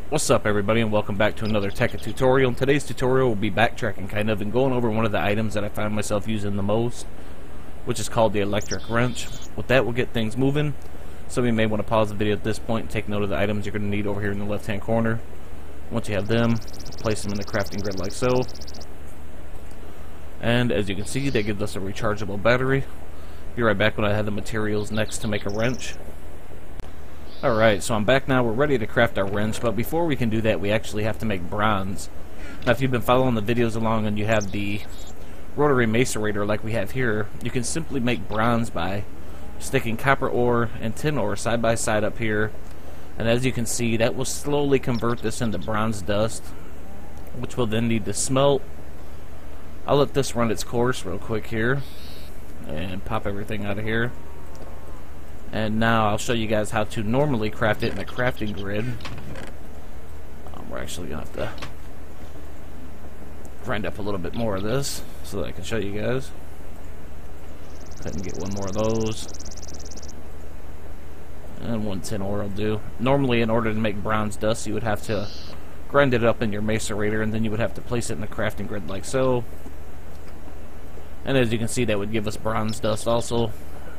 What's up everybody, and welcome back to another Tekkit tutorial. In today's tutorial we'll be backtracking kind of and going over one of the items that I find myself using the most, which is called the electric wrench. With that we'll get things moving. Some of you may want to pause the video at this point and take note of the items you're going to need over here in the left hand corner. Once you have them, place them in the crafting grid like so. And as you can see, that gives us a rechargeable battery. Be right back when I have the materials next to make a wrench. Alright, so I'm back now. We're ready to craft our wrench, but before we can do that, we actually have to make bronze. Now, if you've been following the videos along and you have the rotary macerator like we have here, you can simply make bronze by sticking copper ore and tin ore side by side up here. And as you can see, that will slowly convert this into bronze dust, which will then need to smelt. I'll let this run its course real quick here and pop everything out of here. And now I'll show you guys how to normally craft it in a crafting grid. We're actually going to have to grind up a little bit more of this so that I can show you guys. Go ahead and get one more of those. And one tin ore will do. Normally, in order to make bronze dust, you would have to grind it up in your macerator, and then you would have to place it in the crafting grid like so. And as you can see, that would give us bronze dust also.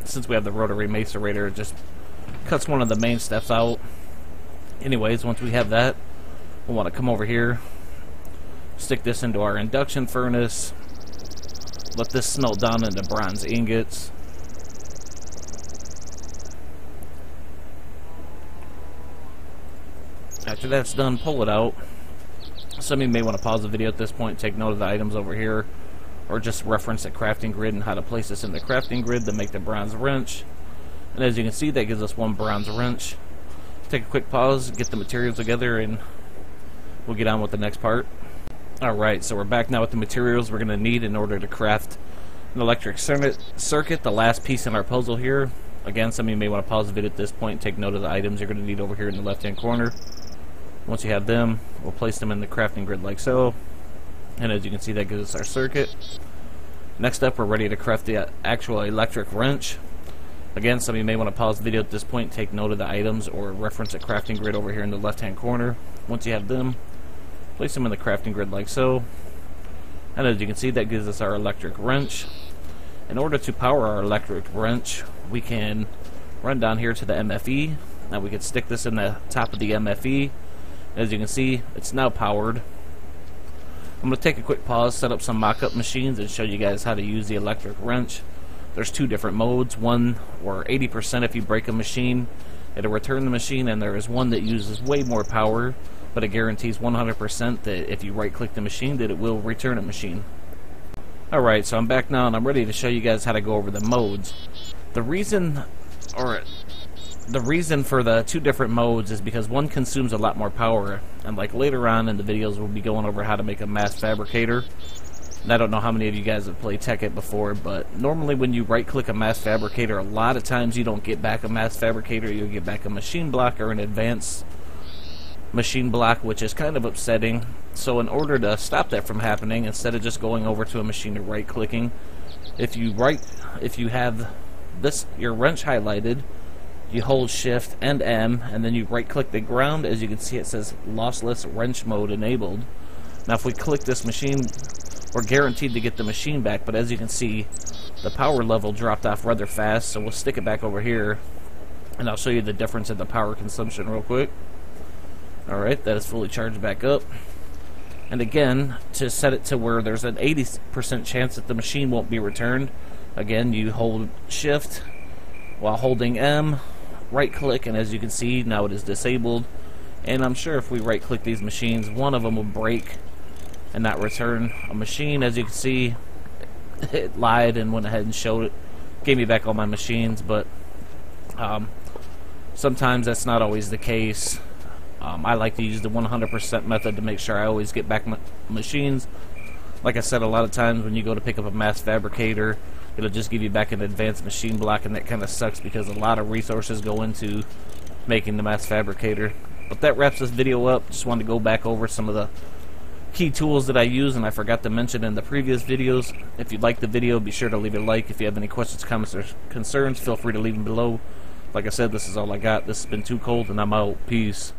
Since we have the rotary macerator, it just cuts one of the main steps out. Anyways, once we have that, we'll want to come over here, stick this into our induction furnace, let this smelt down into bronze ingots. After that's done, pull it out. Some of you may want to pause the video at this point and take note of the items over here, or just reference the crafting grid and how to place this in the crafting grid to make the bronze wrench. And as you can see, that gives us one bronze wrench. Take a quick pause, get the materials together, and we'll get on with the next part. Alright, so we're back now with the materials we're going to need in order to craft an electric circuit, the last piece in our puzzle here. Again, some of you may want to pause the video at this point and take note of the items you're going to need over here in the left hand corner. Once you have them, we'll place them in the crafting grid like so. And as you can see, that gives us our circuit. Next up, we're ready to craft the actual electric wrench. Again, some of you may want to pause the video at this point, take note of the items, or reference a crafting grid over here in the left hand corner. Once you have them, place them in the crafting grid like so. And as you can see, that gives us our electric wrench. In order to power our electric wrench, we can run down here to the MFE. Now we can stick this in the top of the MFE. As you can see, it's now powered. I'm going to take a quick pause, set up some mock-up machines, and show you guys how to use the electric wrench. There's two different modes. One where 80% if you break a machine, it'll return the machine, and there is one that uses way more power, but it guarantees 100% that if you right-click the machine, that it will return a machine. Alright, so I'm back now, and I'm ready to show you guys how to go over the modes. The reason for the two different modes is because one consumes a lot more power, and like later on in the videos we'll be going over how to make a mass fabricator. And I don't know how many of you guys have played Tekkit before, but normally when you right click a mass fabricator, a lot of times you don't get back a mass fabricator, you'll get back a machine block or an advanced machine block, which is kind of upsetting. So in order to stop that from happening, instead of just going over to a machine and right clicking, if you have this your wrench highlighted, you hold Shift and M, and then you right-click the ground. As you can see, it says lossless wrench mode enabled. Now, if we click this machine, we're guaranteed to get the machine back, but as you can see, the power level dropped off rather fast, so we'll stick it back over here, and I'll show you the difference in the power consumption real quick. Alright, that is fully charged back up. And again, to set it to where there's an 80% chance that the machine won't be returned, again, you hold Shift while holding M, right click, and as you can see, now it is disabled. And I'm sure if we right click these machines, one of them will break and not return a machine. As you can see, it lied and went ahead and showed it, gave me back all my machines, but sometimes that's not always the case. I like to use the 100% method to make sure I always get back my machines. Like I said, a lot of times when you go to pick up a mass fabricator, it'll just give you back an advanced machine block, and that kind of sucks because a lot of resources go into making the mass fabricator. But that wraps this video up. Just wanted to go back over some of the key tools that I use and I forgot to mention in the previous videos. If you liked the video, be sure to leave a like. If you have any questions, comments, or concerns, feel free to leave them below. Like I said, this is all I got. This has been Too Cold, and I'm out. Peace.